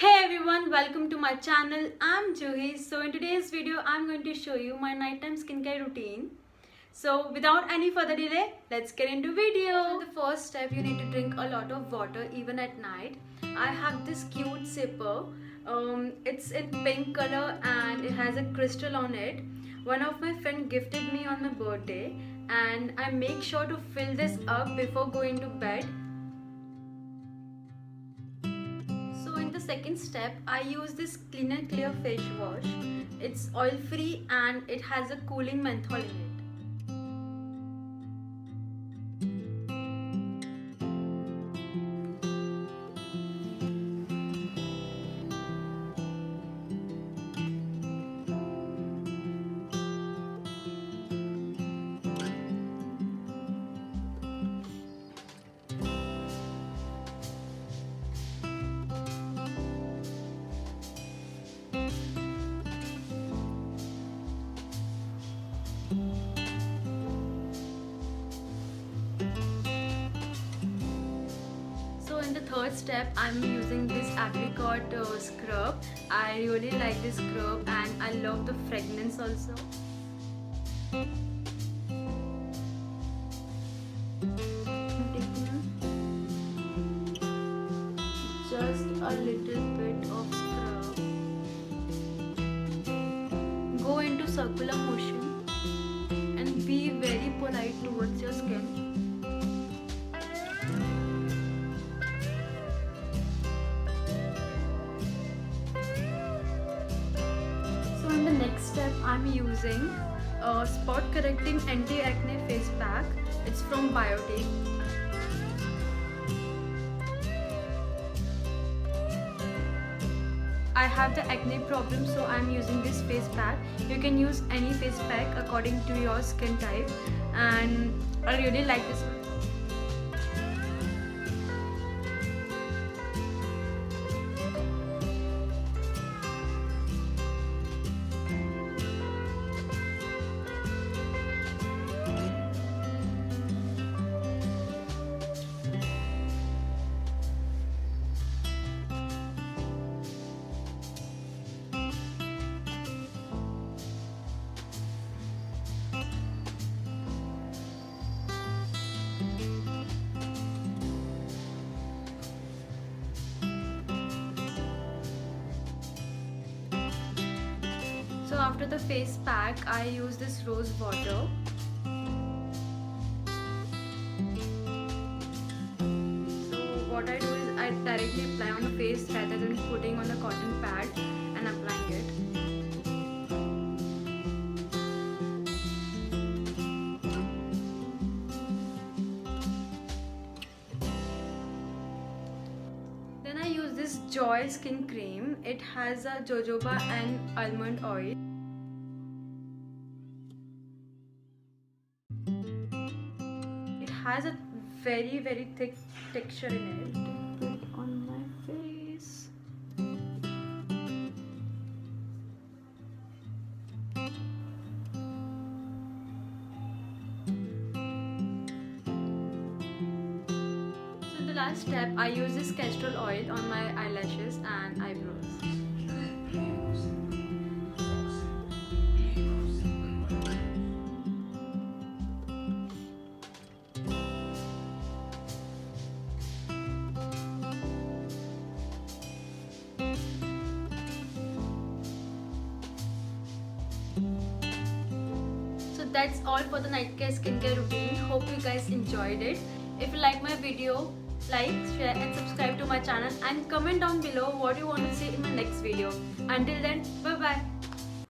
Hey everyone, welcome to my channel. I'm Juhi. So in today's video, I'm going to show you my nighttime skincare routine. So without any further delay, let's get into video. So the first step, you need to drink a lot of water even at night. I have this cute sipper. It's in pink color and it has a crystal on it. One of my friends gifted me on my birthday and I make sure to fill this up before going to bed. Second step, I use this Clean and Clear face wash. It's oil free and it has a cooling menthol in it. In the third step, I'm using this Apricot scrub. I really like this scrub and I love the fragrance also. Just a little bit of scrub. Go into circular motion and be very polite towards your skin. In the next step, I'm using a spot correcting anti-acne face pack. It's from Biotique. I have the acne problem, so I'm using this face pack. You can use any face pack according to your skin type, and I really like this one. So after the face pack, I use this rose water. So what I do is I directly apply on the face rather than putting on a cotton pad and applying it. Then I use this Joy skin cream. It has a jojoba and almond oil. It has a very thick texture in it. Put it on my face. So in the last step, I use this castor oil on my eyelashes and eyebrows. So that's all for the night care skincare routine. Hope you guys enjoyed it. If you like my video, like, share and subscribe to my channel and comment down below what you want to see in my next video. Until then, bye bye.